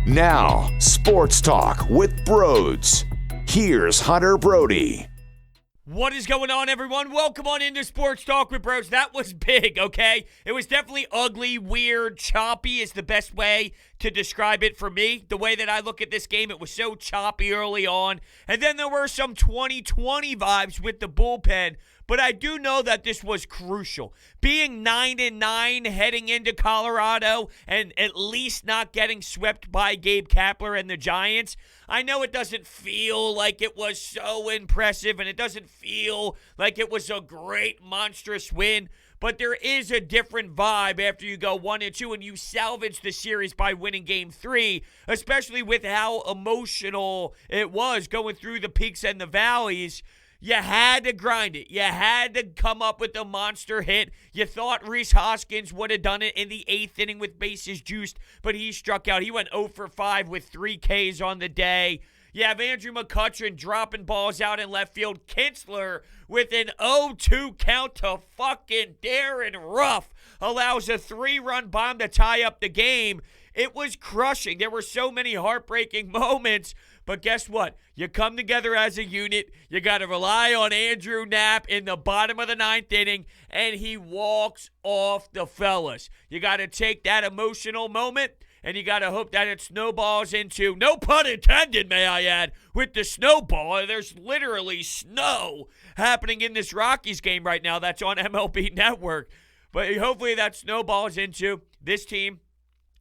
Now, Sports Talk with Brodes. Here's Hunter Brody. What is going on, everyone? Welcome on into Sports Talk with Brodes. That was big, okay? It was definitely ugly, weird, choppy is the best way to describe it for me. The way that I look at this game, it was so choppy early on. And then there were some 2020 vibes with the bullpen. But I do know that this was crucial. Being 9-9 heading into Colorado and at least not getting swept by Gabe Kapler and the Giants, I know it doesn't feel like it was so impressive and it doesn't feel like it was a great, monstrous win. But there is a different vibe after you go 1-2 and you salvage the series by winning Game 3, especially with how emotional it was going through the peaks and the valleys. You had to grind it. You had to come up with a monster hit. You thought Rhys Hoskins would have done it in the 8th inning with bases juiced, but he struck out. He went 0 for 5 with 3 Ks on the day. You have Andrew McCutchen dropping balls out in left field. Kintzler with an 0-2 count to fucking Darin Ruf allows a 3-run bomb to tie up the game. It was crushing. There were so many heartbreaking moments. But guess what? You come together as a unit. You got to rely on Andrew Knapp in the bottom of the 9th inning, and he walks off the fellas. You got to take that emotional moment, and you got to hope that it snowballs into, no pun intended, may I add, with the snowball. There's literally snow happening in this Rockies game right now that's on MLB Network. But hopefully that snowballs into this team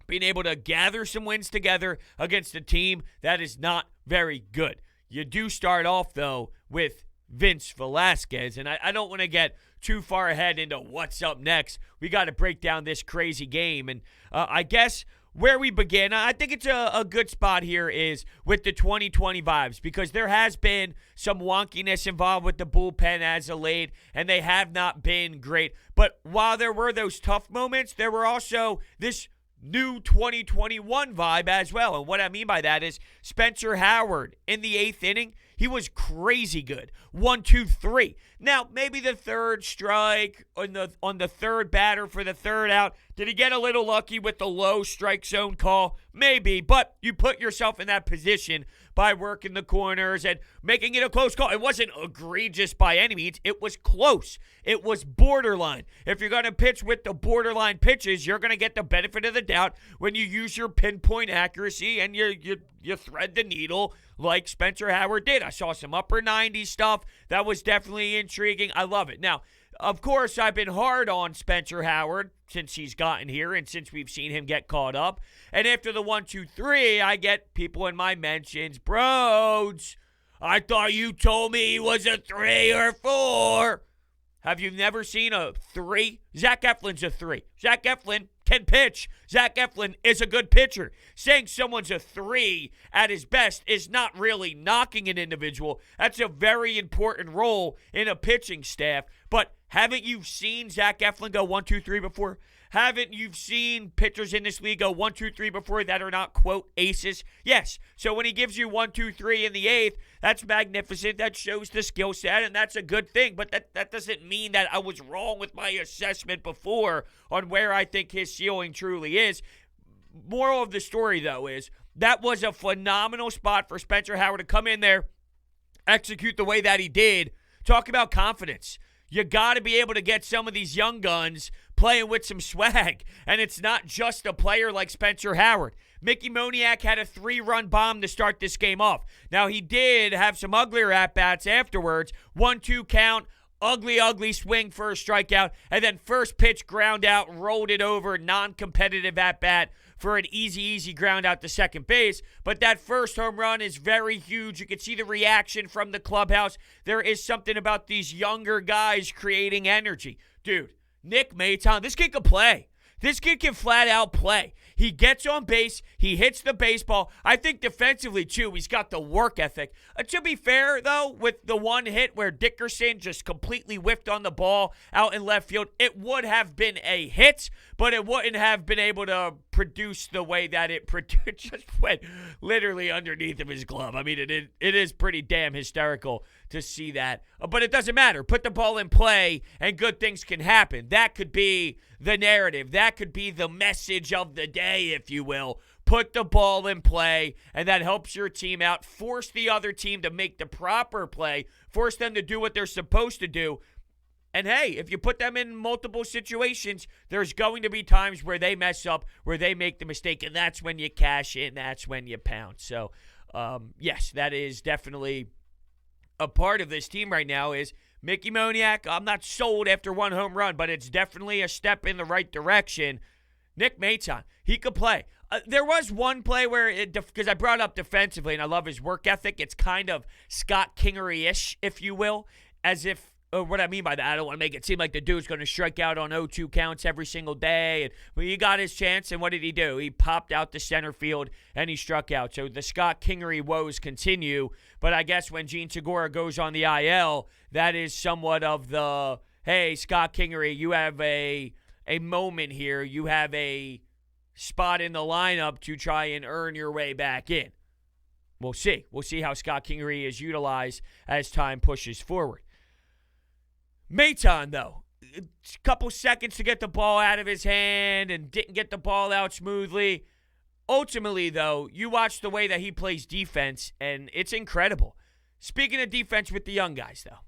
being able to gather some wins together against a team that is not very good. You do start off, though, with Vince Velasquez, and I don't want to get too far ahead into what's up next. We got to break down this crazy game, and I guess where we begin, I think it's a good spot here is with the 2020 vibes, because there has been some wonkiness involved with the bullpen as of late, and they have not been great. But while there were those tough moments, there were also this new 2021 vibe as well. And what I mean by that is Spencer Howard in the 8th inning, he was crazy good. 1, 2, 3. Now, maybe the third strike on the third batter for the third out. Did he get a little lucky with the low strike zone call? Maybe, but you put yourself in that position by working the corners and making it a close call. It wasn't egregious by any means. It was close. It was borderline. If you're going to pitch with the borderline pitches, you're going to get the benefit of the doubt when you use your pinpoint accuracy and you thread the needle like Spencer Howard did. I saw some upper 90s stuff. That was definitely intriguing. I love it. Now, of course, I've been hard on Spencer Howard since he's gotten here and since we've seen him get caught up. And after the 1, 2, 3, I get people in my mentions, Brodes, I thought you told me he was a 3 or 4. Have you never seen a 3? Zach Eflin's a 3. Zach Eflin can pitch. Zach Eflin is a good pitcher. Saying someone's a 3 at his best is not really knocking an individual. That's a very important role in a pitching staff. But haven't you seen Zach Eflin go 1, 2, 3 before? Haven't you seen pitchers in this league go 1, 2, 3 before that are not, quote, aces? Yes. So when he gives you 1, 2, 3 in the 8th, that's magnificent. That shows the skill set, and that's a good thing. But that doesn't mean that I was wrong with my assessment before on where I think his ceiling truly is. Moral of the story, though, is that was a phenomenal spot for Spencer Howard to come in there, execute the way that he did. Talk about confidence. You got to be able to get some of these young guns playing with some swag. And it's not just a player like Spencer Howard. Mickey Moniak had a 3-run bomb to start this game off. Now, he did have some uglier at-bats afterwards. 1-2 count, ugly swing for a strikeout. And then first pitch ground out, rolled it over, non-competitive at-bat for an easy ground out to second base. But that first home run is very huge. You can see the reaction from the clubhouse. There is something about these younger guys creating energy. Dude, Nick Maton, this kid can play. This kid can flat out play. He gets on base. He hits the baseball. I think defensively, too, he's got the work ethic. To be fair, though, with the one hit where Dickerson just completely whiffed on the ball out in left field, it would have been a hit, but it wouldn't have been able to produce the way that it just went literally underneath of his glove. I mean, it is pretty damn hysterical to see that. But it doesn't matter. Put the ball in play, and good things can happen. That could be the narrative. That could be the message of the day, if you will. put the ball in play, and that helps your team out. Force the other team to make the proper play. Force them to do what they're supposed to do. And hey, if you put them in multiple situations, there's going to be times where they mess up, where they make the mistake, and that's when you cash in. That's when you pounce. So, yes, that is definitely a part of this team right now is Mickey Moniak. I'm not sold after one home run, but it's definitely a step in the right direction. Nick Maton, he could play. There was one play where, because I brought up defensively, and I love his work ethic, it's kind of Scott Kingery-ish, if you will, as if, what I mean by that, I don't want to make it seem like the dude's going to strike out on 0-2 counts every single day. But he got his chance, and what did he do? He popped out to center field, and he struck out. So the Scott Kingery woes continue. But I guess when Gene Segura goes on the IL, that is somewhat of the, hey, Scott Kingery, you have a moment here. You have a spot in the lineup to try and earn your way back in. We'll see. We'll see how Scott Kingery is utilized as time pushes forward. Maton, though, a couple seconds to get the ball out of his hand and didn't get the ball out smoothly. Ultimately, though, you watch the way that he plays defense, and it's incredible. Speaking of defense with the young guys, though,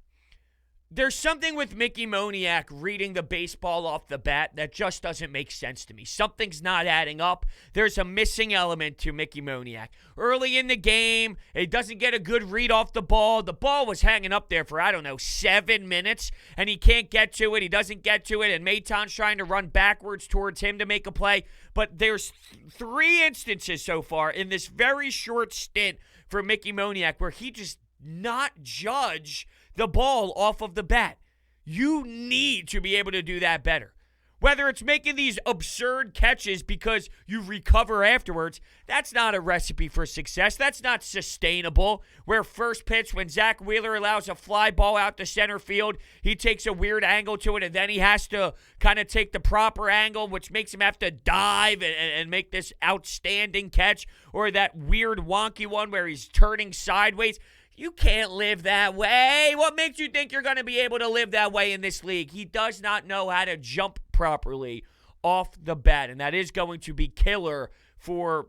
there's something with Mickey Moniak reading the baseball off the bat that just doesn't make sense to me. Something's not adding up. There's a missing element to Mickey Moniak. Early in the game, he doesn't get a good read off the ball. The ball was hanging up there for, 7 minutes, and he can't get to it. He doesn't get to it, and Maton's trying to run backwards towards him to make a play. But there's 3 instances so far in this very short stint for Mickey Moniak where he just not judge the ball off of the bat. You need to be able to do that better. Whether it's making these absurd catches because you recover afterwards, that's not a recipe for success. That's not sustainable. Where first pitch, when Zach Wheeler allows a fly ball out to center field, he takes a weird angle to it, and then he has to kind of take the proper angle, which makes him have to dive and make this outstanding catch, or that weird wonky one where he's turning sideways. You can't live that way. What makes you think you're going to be able to live that way in this league? He does not know how to jump properly off the bat, and that is going to be killer for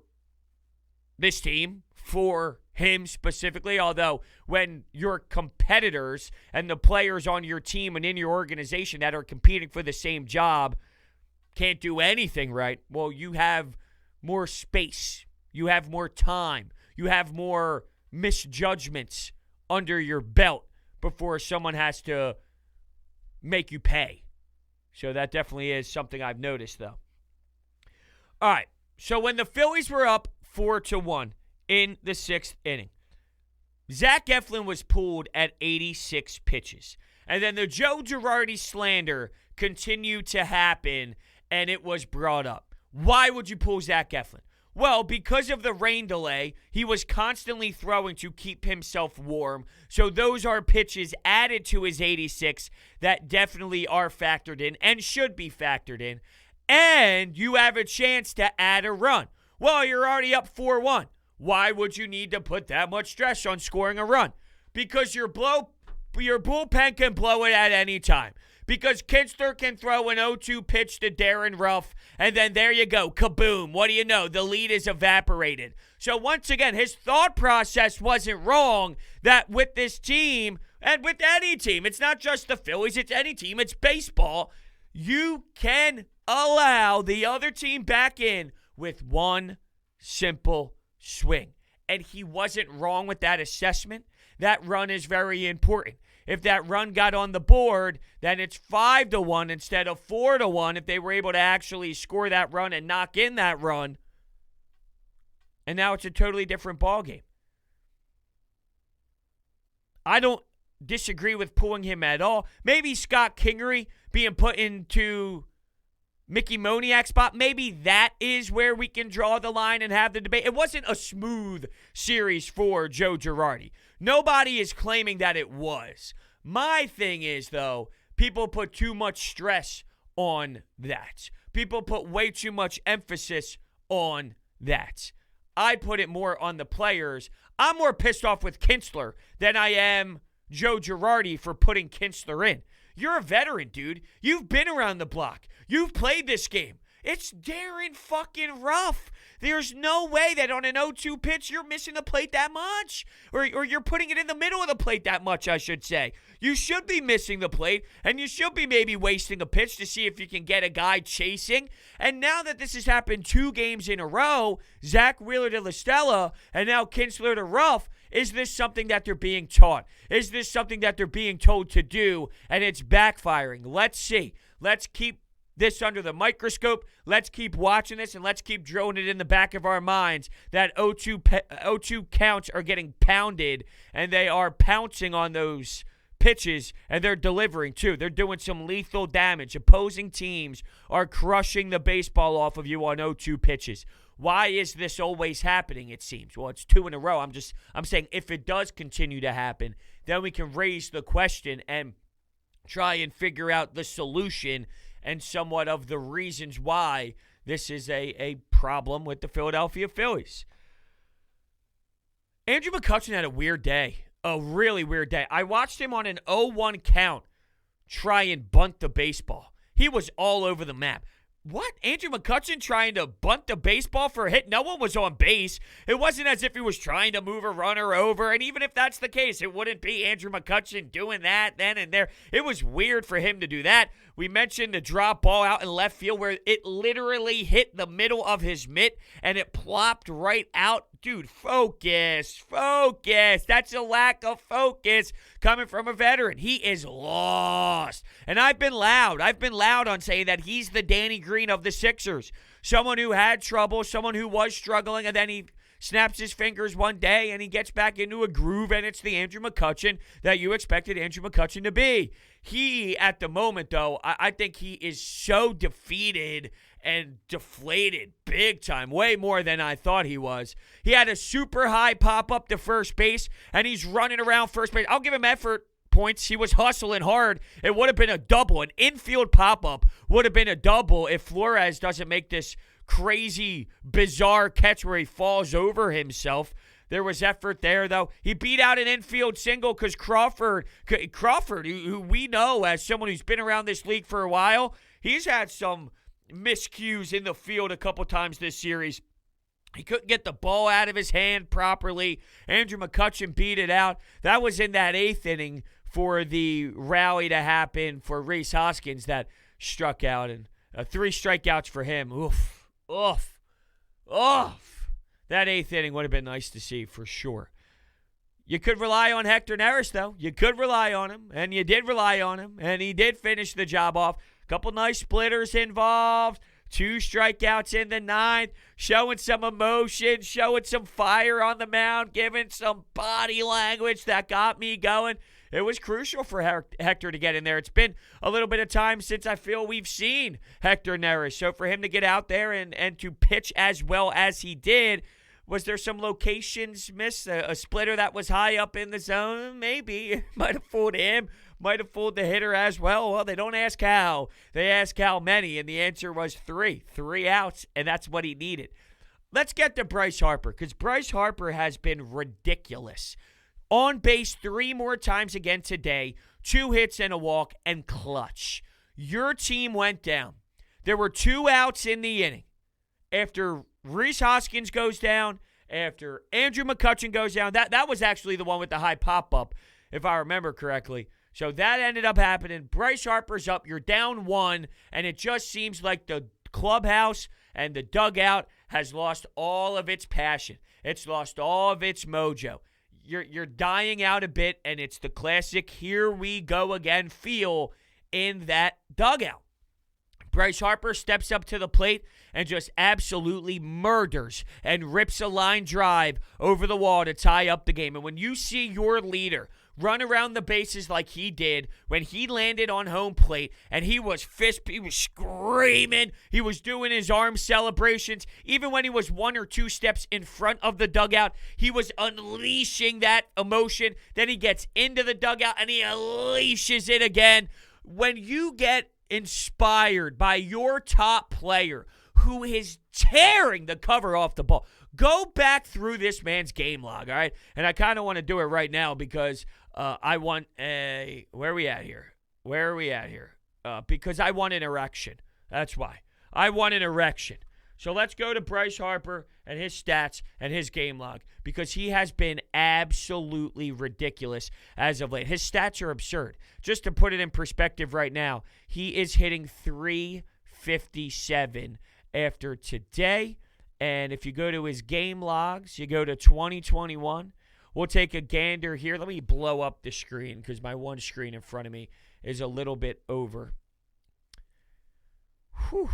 this team, for him specifically, although when your competitors and the players on your team and in your organization that are competing for the same job can't do anything right, well, you have more space. You have more time. You have more misjudgments under your belt before someone has to make you pay. So that definitely is something I've noticed, though. All right, so when the Phillies were up 4-1 in the 6th inning, Zach Eflin was pulled at 86 pitches. And then the Joe Girardi slander continued to happen, and it was brought up. Why would you pull Zach Eflin? Well, because of the rain delay, he was constantly throwing to keep himself warm. So those are pitches added to his 86 that definitely are factored in and should be factored in. And you have a chance to add a run. Well, you're already up 4-1. Why would you need to put that much stress on scoring a run? Because your bullpen can blow it at any time. Because Kintzler can throw an 0-2 pitch to Darin Ruf, and then there you go, kaboom. What do you know? The lead is evaporated. So once again, his thought process wasn't wrong that with this team, and with any team, it's not just the Phillies, it's any team, it's baseball, you can allow the other team back in with one simple swing. And he wasn't wrong with that assessment. That run is very important. If that run got on the board, then it's 5-1 instead of 4-1 if they were able to actually score that run and knock in that run. And now it's a totally different ballgame. I don't disagree with pulling him at all. Maybe Scott Kingery being put into Mickey Moniak's spot, maybe that is where we can draw the line and have the debate. It wasn't a smooth series for Joe Girardi. Nobody is claiming that it was. My thing is, though, people put too much stress on that. People put way too much emphasis on that. I put it more on the players. I'm more pissed off with Kintzler than I am Joe Girardi for putting Kintzler in. You're a veteran, dude. You've been around the block. You've played this game. It's Darin fucking Ruf. There's no way that on an 0-2 pitch you're missing the plate that much. Or you're putting it in the middle of the plate that much, I should say. You should be missing the plate, and you should be maybe wasting a pitch to see if you can get a guy chasing. And now that this has happened 2 games in a row, Zach Wheeler to LaStella, and now Kintzler to Ruf, is this something that they're being taught? Is this something that they're being told to do, and it's backfiring? Let's see. Let's keep this under the microscope. Let's keep watching this, and let's keep drilling it in the back of our minds that 0-2 counts are getting pounded, and they are pouncing on those pitches, and they're delivering too. They're doing some lethal damage. Opposing teams are crushing the baseball off of you on 0-2 pitches. Why is this always happening, it seems? Well, it's 2 in a row. I'm saying if it does continue to happen, then we can raise the question and try and figure out the solution and somewhat of the reasons why this is a problem with the Philadelphia Phillies. Andrew McCutchen had a weird day, a really weird day. I watched him on an 0-1 count try and bunt the baseball. He was all over the map. What? Andrew McCutchen trying to bunt the baseball for a hit? No one was on base. It wasn't as if he was trying to move a runner over. And even if that's the case, it wouldn't be Andrew McCutchen doing that then and there. It was weird for him to do that. We mentioned the drop ball out in left field where it literally hit the middle of his mitt and it plopped right out. Dude, focus. That's a lack of focus coming from a veteran. He is lost. And I've been loud on saying that he's the Danny Green of the Sixers. Someone who had trouble, someone who was struggling, and then he snaps his fingers one day and he gets back into a groove, and it's the Andrew McCutchen that you expected Andrew McCutchen to be. He, at the moment, though, I think he is so defeated and deflated big time, way more than I thought he was. He had a super high pop-up to first base, and he's running around first base. I'll give him effort points. He was hustling hard. It would have been a double. An infield pop-up would have been a double if Flores doesn't make this crazy, bizarre catch where he falls over himself. There was effort there, though. He beat out an infield single because Crawford, who we know as someone who's been around this league for a while, he's had some miscues in the field a couple times this series. He couldn't get the ball out of his hand properly. Andrew McCutchen beat it out. That was in that 8th inning for the rally to happen for Rhys Hoskins that struck out. And 3 strikeouts for him. Oof. That 8th inning would have been nice to see for sure. You could rely on Hector Neris, though. You could rely on him, and you did rely on him, and he did finish the job off. Couple nice splitters involved. 2 strikeouts in the 9th. Showing some emotion, showing some fire on the mound, giving some body language that got me going. It was crucial for Hector to get in there. It's been a little bit of time since I feel we've seen Hector Neris. So for him to get out there and to pitch as well as he did, was there some locations missed? A splitter that was high up in the zone? Maybe. It might have fooled him. Might have fooled the hitter as well. Well, they don't ask how. They ask how many, and the answer was 3. 3 outs, and that's what he needed. Let's get to Bryce Harper, because Bryce Harper has been ridiculous. On base 3 more times again today, 2 hits and a walk, and clutch. Your team went down. There were 2 outs in the inning. After Rhys Hoskins goes down, after Andrew McCutchen goes down, that was actually the one with the high pop-up, if I remember correctly. So that ended up happening. Bryce Harper's up. You're down 1, and it just seems like the clubhouse and the dugout has lost all of its passion. It's lost all of its mojo. You're dying out a bit, and it's the classic here we go again feel in that dugout. Bryce Harper steps up to the plate and just absolutely murders and rips a line drive over the wall to tie up the game. And when you see your leader run around the bases like he did when he landed on home plate, and he was screaming, he was doing his arm celebrations, even when he was 1 or 2 steps in front of the dugout, he was unleashing that emotion. Then he gets into the dugout and he unleashes it again. When you get inspired by your top player who is tearing the cover off the ball, go back through this man's game log, all right? And I kind of want to do it right now because I want where are we at here? Because I want an erection. That's why. I want an erection. So let's go to Bryce Harper and his stats and his game log because he has been absolutely ridiculous as of late. His stats are absurd. Just to put it in perspective right now, he is hitting .357 after today. And if you go to his game logs, you go to 2021. We'll take a gander here. Let me blow up the screen because my one screen in front of me is a little bit over. Whew.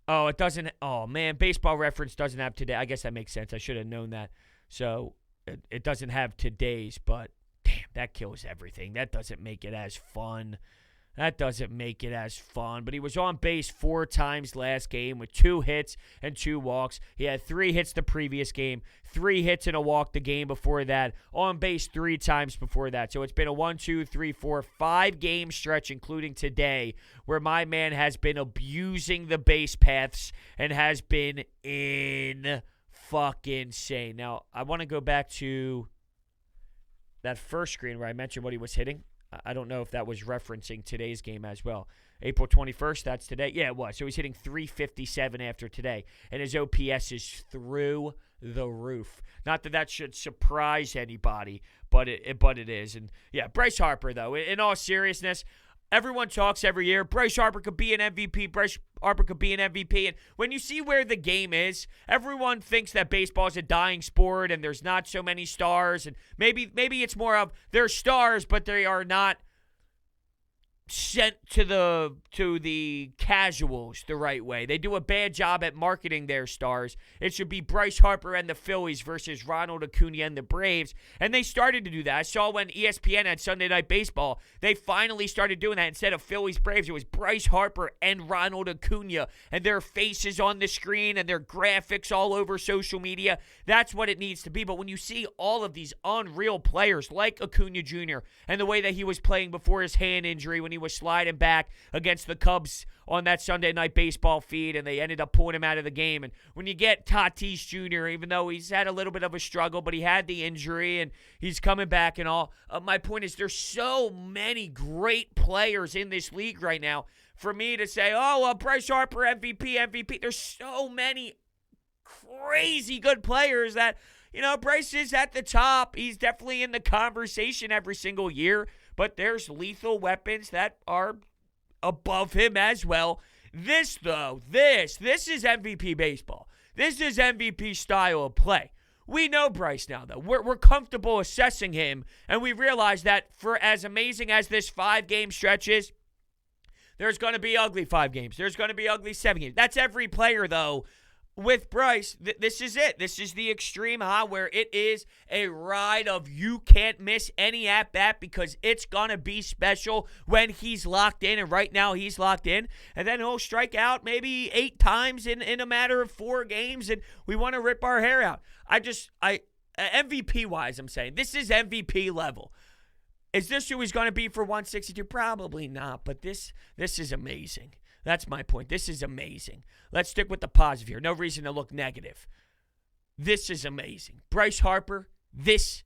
Oh, it doesn't. Oh, man. Baseball Reference doesn't have today. I guess that makes sense. I should have known that. So it doesn't have today's, but damn, that kills everything. That doesn't make it as fun. But he was on base 4 times last game with 2 hits and 2 walks. He had 3 hits the previous game, 3 hits and a walk the game before that, on base 3 times before that. So it's been a 1, 2, 3, 4, 5 game stretch, including today, where my man has been abusing the base paths and has been fucking insane. Now, I want to go back to that first screen where I mentioned what he was hitting. I don't know if that was referencing today's game as well. April 21st, that's today. Yeah, it was. So he's hitting .357 after today, and his OPS is through the roof. Not that that should surprise anybody, but it is. And, yeah, Bryce Harper, though, in all seriousness, everyone talks every year, Bryce Harper could be an MVP, And when you see where the game is, everyone thinks that baseball is a dying sport and there's not so many stars. And maybe it's more of they're stars, but they are not sent to the casuals the right way. They do a bad job at marketing their stars. It should be Bryce Harper and the Phillies versus Ronald Acuna and the Braves, and they started to do that. I saw when ESPN had Sunday Night Baseball, they finally started doing that. Instead of Phillies Braves, it was Bryce Harper and Ronald Acuna, and their faces on the screen and their graphics all over social media. That's what it needs to be. But when you see all of these unreal players like Acuna Jr. and the way that he was playing before his hand injury when he was sliding back against the Cubs on that Sunday Night Baseball feed, and they ended up pulling him out of the game. And when you get Tatis Jr., even though he's had a little bit of a struggle, but he had the injury, and he's coming back and all, my point is there's so many great players in this league right now for me to say, Bryce Harper, MVP. There's so many crazy good players that, Bryce is at the top. He's definitely in the conversation every single year. But there's lethal weapons that are above him as well. This is MVP baseball. This is MVP style of play. We know Bryce now, though. We're comfortable assessing him, and we realize that for as amazing as this 5-game stretch is, there's going to be ugly 5 games. There's going to be ugly 7 games. That's every player, though. With Bryce, this is it. This is the extreme high where it is a ride of you can't miss any at-bat because it's going to be special when he's locked in, and right now he's locked in, and then he'll strike out maybe 8 times in a matter of 4 games, and we want to rip our hair out. MVP-wise, I'm saying, this is MVP level. Is this who he's going to be for 162? Probably not, but this is amazing. That's my point. This is amazing. Let's stick with the positive here. No reason to look negative. This is amazing. Bryce Harper, this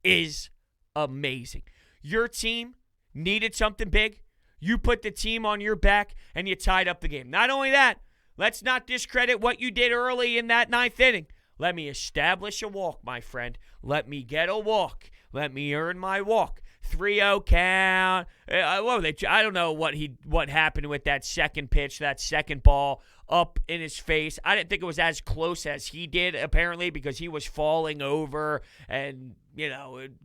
is amazing. Your team needed something big. You put the team on your back, and you tied up the game. Not only that, let's not discredit what you did early in that 9th inning. Let me establish a walk, my friend. Let me get a walk. Let me earn my walk. 3-0 count. I don't know what happened with that second pitch, that second ball up in his face. I didn't think it was as close as he did, apparently, because he was falling over and,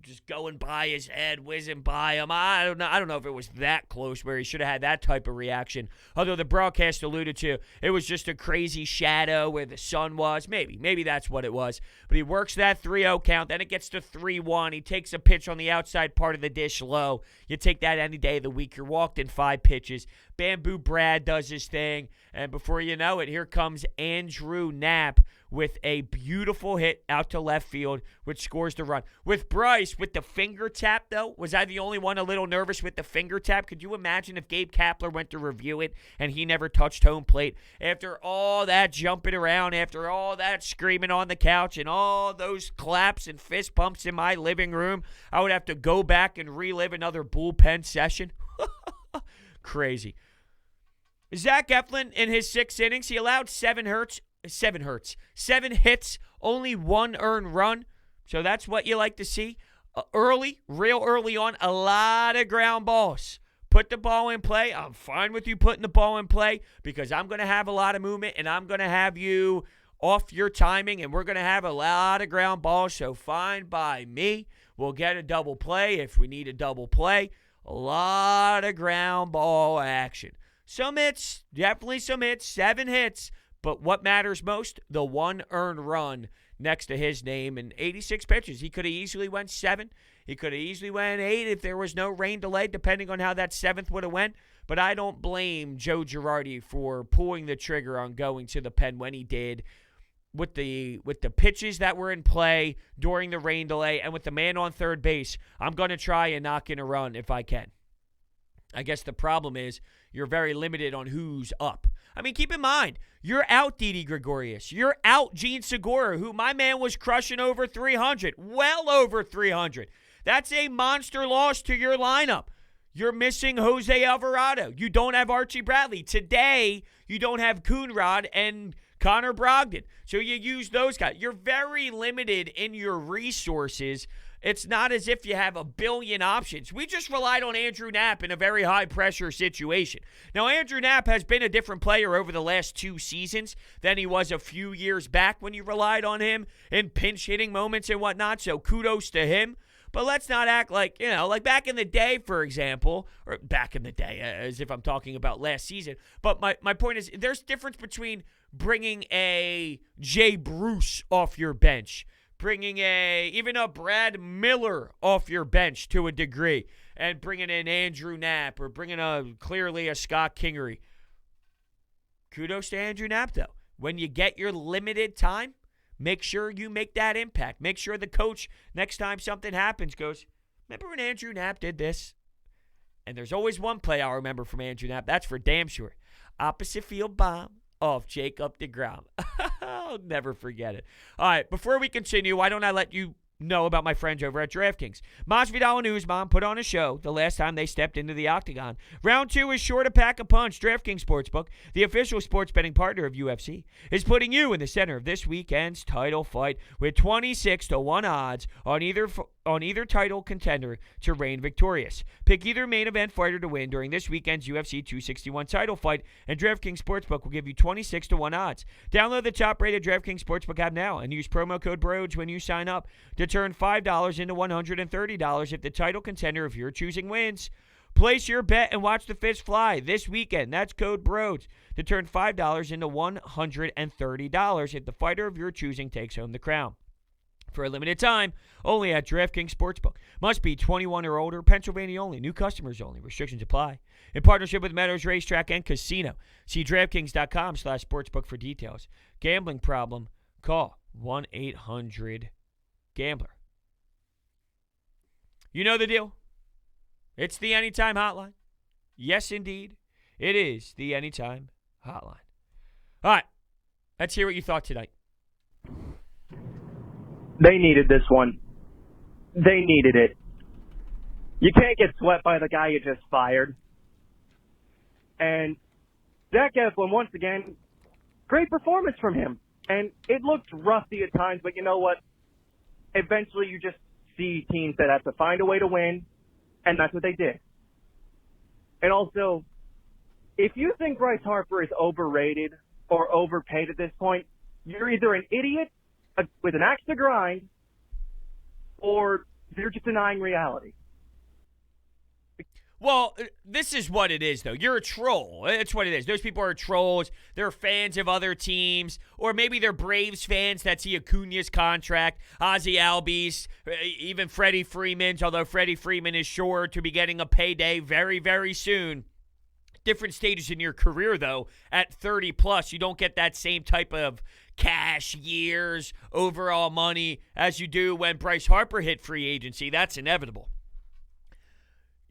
just going by his head, whizzing by him. I don't know if it was that close where he should have had that type of reaction. Although the broadcast alluded to it was just a crazy shadow where the sun was. Maybe that's what it was. But he works that 3-0 count. Then it gets to 3-1. He takes a pitch on the outside part of the dish low. You take that any day of the week. You're walked in 5 pitches. Bamboo Brad does his thing. And before you know it, here comes Andrew Knapp with a beautiful hit out to left field, which scores the run. With Bryce, with the finger tap, though, was I the only one a little nervous with the finger tap? Could you imagine if Gabe Kapler went to review it and he never touched home plate? After all that jumping around, after all that screaming on the couch and all those claps and fist bumps in my living room, I would have to go back and relive another bullpen session. Crazy. Zach Eflin in his 6 innings, he allowed 7 hits, only 1 earned run. So that's what you like to see. Real early on, a lot of ground balls. Put the ball in play. I'm fine with you putting the ball in play because I'm going to have a lot of movement and I'm going to have you off your timing and we're going to have a lot of ground balls. So fine by me. We'll get a double play if we need a double play. A lot of ground ball action. Some hits, definitely some hits, 7 hits. But what matters most? The 1 earned run next to his name and 86 pitches. He could have easily went 7. He could have easily went 8 if there was no rain delay, depending on how that 7th would have went. But I don't blame Joe Girardi for pulling the trigger on going to the pen when he did with the pitches that were in play during the rain delay and with the man on third base. I'm going to try and knock in a run if I can. I guess the problem is you're very limited on who's up. I mean, keep in mind, you're out Didi Gregorius. You're out Gene Segura, who my man was crushing over 300, well over 300. That's a monster loss to your lineup. You're missing Jose Alvarado. You don't have Archie Bradley. Today, you don't have Coonrod and Connor Brogdon. So you use those guys. You're very limited in your resources. It's not as if you have a billion options. We just relied on Andrew Knapp in a very high-pressure situation. Now, Andrew Knapp has been a different player over the last 2 seasons than he was a few years back when you relied on him in pinch-hitting moments and whatnot, so kudos to him. But let's not act like, like back in the day, for example, or back in the day, as if I'm talking about last season. But my point is, there's difference between bringing a Jay Bruce off your bench, bringing even a Brad Miller off your bench to a degree, and bringing in Andrew Knapp or bringing clearly a Scott Kingery. Kudos to Andrew Knapp, though. When you get your limited time, make sure you make that impact. Make sure the coach, next time something happens, goes, remember when Andrew Knapp did this? And there's always one play I'll remember from Andrew Knapp. That's for damn sure. Opposite field bomb off Jacob deGrom. I'll never forget it. All right, before we continue, why don't I let you know about my friends over at DraftKings. Masvidal and Usman put on a show the last time they stepped into the octagon. Round 2 is sure to pack a punch. DraftKings Sportsbook, the official sports betting partner of UFC, is putting you in the center of this weekend's title fight with 26-1 odds on either title contender to reign victorious. Pick either main event fighter to win during this weekend's UFC 261 title fight, and DraftKings Sportsbook will give you 26-1 odds. Download the top-rated DraftKings Sportsbook app now and use promo code Brodes when you sign up to turn $5 into $130 if the title contender of your choosing wins. Place your bet and watch the fish fly this weekend. That's code Brodes to turn $5 into $130 if the fighter of your choosing takes home the crown. For a limited time, only at DraftKings Sportsbook. Must be 21 or older, Pennsylvania only, new customers only. Restrictions apply. In partnership with Meadows Racetrack and Casino. See DraftKings.com/sportsbook for details. Gambling problem? Call 1-800-GAMBLER. You know the deal. It's the Anytime Hotline. Yes, indeed. It is the Anytime Hotline. All right. Let's hear what you thought tonight. They needed this one. They needed it. You can't get swept by the guy you just fired. And Zach Eflin, once again, great performance from him. And it looked rusty at times, but you know what? Eventually you just see teams that have to find a way to win, and that's what they did. And also, if you think Bryce Harper is overrated or overpaid at this point, you're either an idiot with an axe to grind, or you're just denying reality. Well, this is what it is, though. You're a troll. It's what it is. Those people are trolls. They're fans of other teams, or maybe they're Braves fans that see Acuna's contract, Ozzie Albies, even Freddie Freeman's, although Freddie Freeman is sure to be getting a payday very, very soon. Different stages in your career, though. At 30-plus, you don't get that same type of cash, years, overall money as you do when Bryce Harper hit free agency. That's inevitable.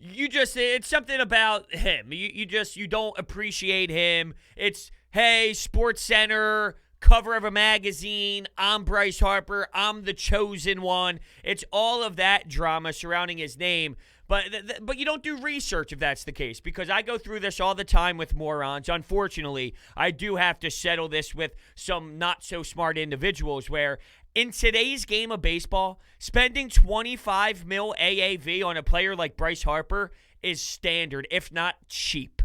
It's something about him. You don't appreciate him. It's, hey, Sports Center, cover of a magazine, I'm Bryce Harper, I'm the chosen one. It's all of that drama surrounding his name. But you don't do research if that's the case, because I go through this all the time with morons. Unfortunately, I do have to settle this with some not-so-smart individuals where in today's game of baseball, spending $25 million AAV on a player like Bryce Harper is standard, if not cheap.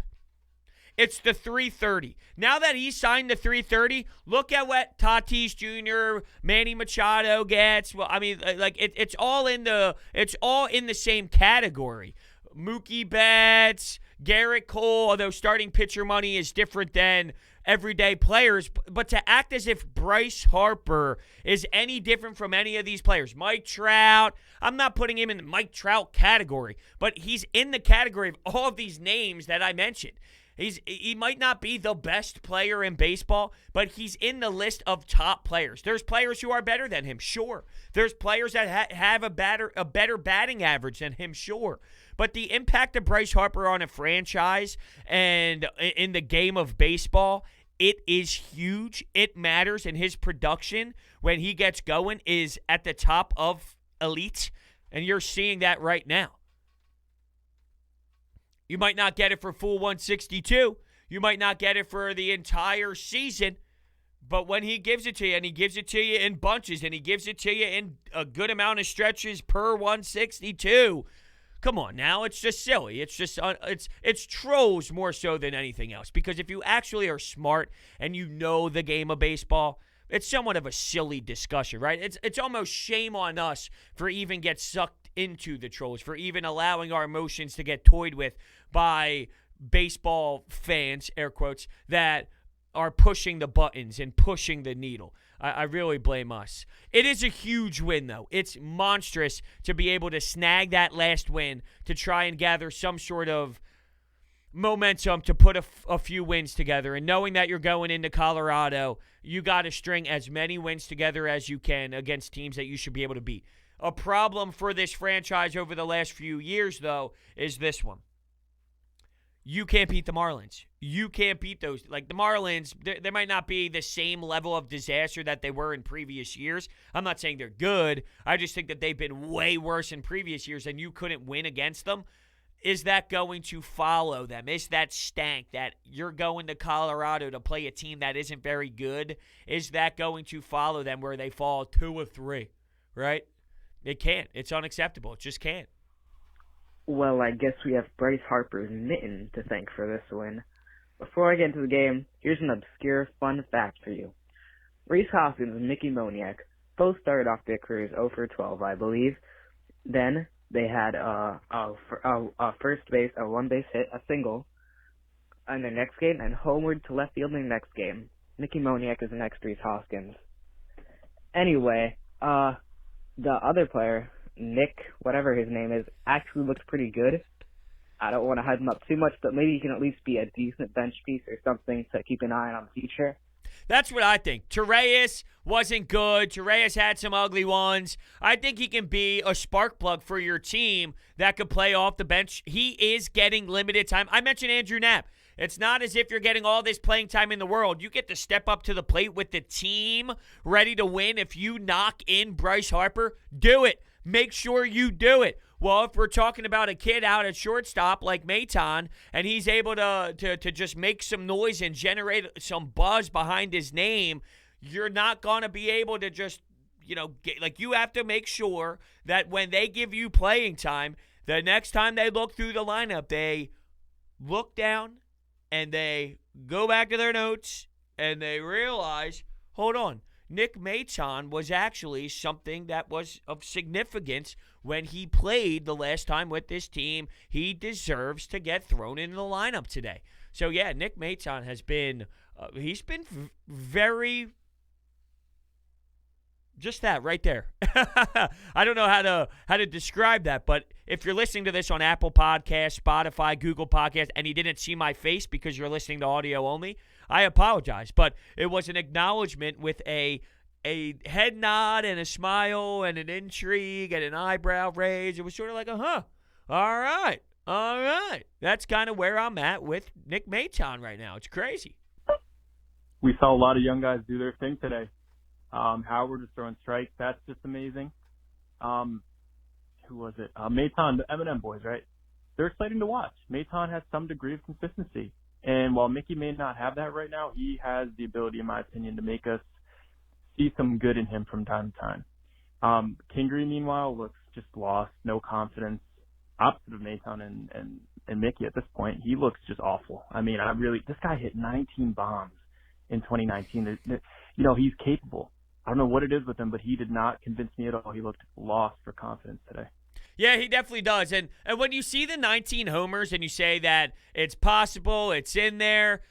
It's the 330. Now that he signed the 330, look at what Tatis Jr., Manny Machado gets. Well, I mean, like it's all in the same category. Mookie Betts, Garrett Cole, although starting pitcher money is different than everyday players, but to act as if Bryce Harper is any different from any of these players. Mike Trout, I'm not putting him in the Mike Trout category, but he's in the category of all of these names that I mentioned. He might not be the best player in baseball, but he's in the list of top players. There's players who are better than him, sure. There's players that have a better batting average than him, sure. But the impact of Bryce Harper on a franchise and in the game of baseball, it is huge. It matters, and his production when he gets going is at the top of elite, and you're seeing that right now. You might not get it for full 162. You might not get it for the entire season. But when he gives it to you, and he gives it to you in bunches, and he gives it to you in a good amount of stretches per 162, come on now, it's just silly. It's just it's trolls more so than anything else. Because if you actually are smart and you know the game of baseball, it's somewhat of a silly discussion, right? It's almost shame on us for even get sucked into the trolls, for even allowing our emotions to get toyed with by baseball fans, air quotes, that are pushing the buttons and pushing the needle. I really blame us. It is a huge win, though. It's monstrous to be able to snag that last win to try and gather some sort of momentum to put a few wins together. And knowing that you're going into Colorado, you got to string as many wins together as you can against teams that you should be able to beat. A problem for this franchise over the last few years, though, is this one. You can't beat the Marlins. You can't beat those. Like the Marlins, they might not be the same level of disaster that they were in previous years. I'm not saying they're good. I just think that they've been way worse in previous years, and you couldn't win against them. Is that going to follow them? Is that stank that you're going to Colorado to play a team that isn't very good? Is that going to follow them where they fall 2 or 3, right? It can't. It's unacceptable. It just can't. Well, I guess we have Bryce Harper's mitten to thank for this win. Before I get into the game, here's an obscure fun fact for you. Rhys Hoskins and Mickey Moniak both started off their careers 0 for 12, I believe. Then they had a first base, a one-base hit, a single in their next game, and homered to left field in their next game. Mickey Moniak is the next Rhys Hoskins. Anyway, the other player, Nick, whatever his name is, actually looks pretty good. I don't want to hype him up too much, but maybe he can at least be a decent bench piece or something to keep an eye on in the future. That's what I think. Torreyes wasn't good. Torreyes had some ugly ones. I think he can be a spark plug for your team that could play off the bench. He is getting limited time. I mentioned Andrew Knapp. It's not as if you're getting all this playing time in the world. You get to step up to the plate with the team ready to win. If you knock in Bryce Harper, do it. Make sure you do it. Well, if we're talking about a kid out at shortstop like Maton, and he's able to just make some noise and generate some buzz behind his name, you're not going to be able to just, you have to make sure that when they give you playing time, the next time they look through the lineup, they look down and they go back to their notes and they realize, hold on, Nick Maton was actually something that was of significance when he played the last time with this team. He deserves to get thrown into the lineup today. So, yeah, Nick Maton has been he's been very just that right there. I don't know how to describe that, but if you're listening to this on Apple Podcasts, Spotify, Google Podcasts, and you didn't see my face because you're listening to audio only, I apologize. But it was an acknowledgement with a head nod and a smile and an intrigue and an eyebrow raise. It was sort of like all right. That's kind of where I'm at with Nick Maton right now. It's crazy. We saw a lot of young guys do their thing today. Howard was throwing strikes. That's just amazing. who was it? Maton, the M&M boys, right? They're exciting to watch. Maton has some degree of consistency. And while Mickey may not have that right now, he has the ability, in my opinion, to make us see some good in him from time to time. Kingery, meanwhile, looks just lost, no confidence, opposite of Maton and Mickey at this point. He looks just awful. I mean, this guy hit 19 bombs in 2019. He's capable. I don't know what it is with him, but he did not convince me at all. He looked lost for confidence today. Yeah, he definitely does. And when you see the 19 homers and you say that it's possible, it's in there,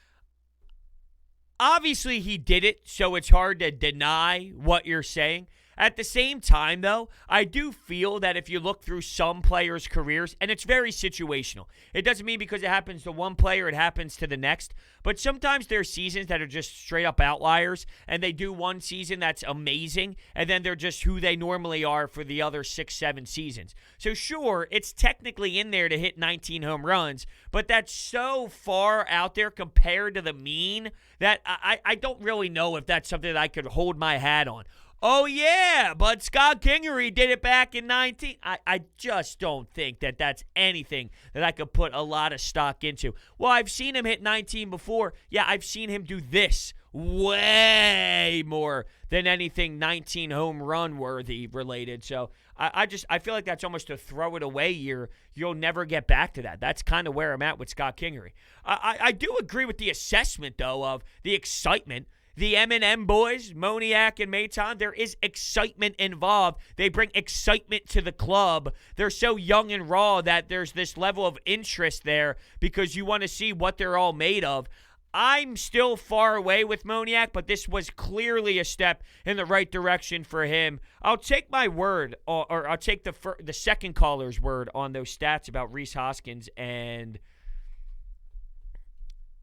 obviously he did it, so it's hard to deny what you're saying. At the same time, though, I do feel that if you look through some players' careers, and it's very situational. It doesn't mean because it happens to one player, it happens to the next. But sometimes there are seasons that are just straight up outliers, and they do one season that's amazing, and then they're just who they normally are for the other 6-7 seasons. So sure, it's technically in there to hit 19 home runs, but that's so far out there compared to the mean that I don't really know if that's something that I could hold my hat on. Oh, yeah, but Scott Kingery did it back in 19. I just don't think that that's anything that I could put a lot of stock into. Well, I've seen him hit 19 before. Yeah, I've seen him do this way more than anything 19 home run worthy related. So I feel like that's almost a throw it away year. You'll never get back to that. That's kind of where I'm at with Scott Kingery. I do agree with the assessment, though, of the excitement. The M&M boys, Moniak and Maton, there is excitement involved. They bring excitement to the club. They're so young and raw that there's this level of interest there because you want to see what they're all made of. I'm still far away with Moniak, but this was clearly a step in the right direction for him. I'll take my word, or I'll take the second caller's word on those stats about Rhys Hoskins and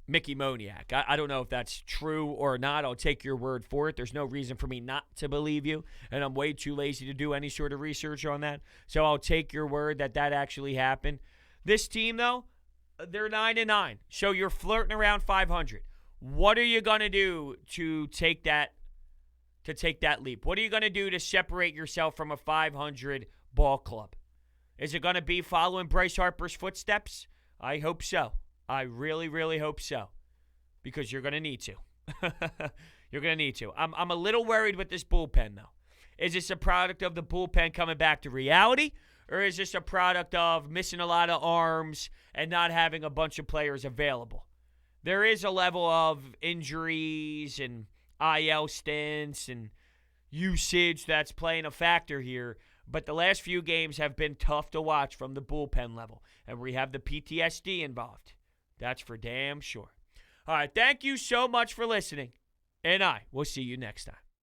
Mickey Moniak. I don't know if that's true or not. I'll take your word for it. There's no reason for me not to believe you, and I'm way too lazy to do any sort of research on that. So I'll take your word that actually happened. This team, though, they're 9-9. So you're flirting around 500. What are you going to do to take that leap? What are you going to do to separate yourself from a 500 ball club? Is it going to be following Bryce Harper's footsteps? I hope so. I really, really hope so, because you're going to need to. You're going to need to. I'm a little worried with this bullpen, though. Is this a product of the bullpen coming back to reality, or is this a product of missing a lot of arms and not having a bunch of players available? There is a level of injuries and IL stints and usage that's playing a factor here, but the last few games have been tough to watch from the bullpen level, and we have the PTSD involved. That's for damn sure. All right, thank you so much for listening, and I will see you next time.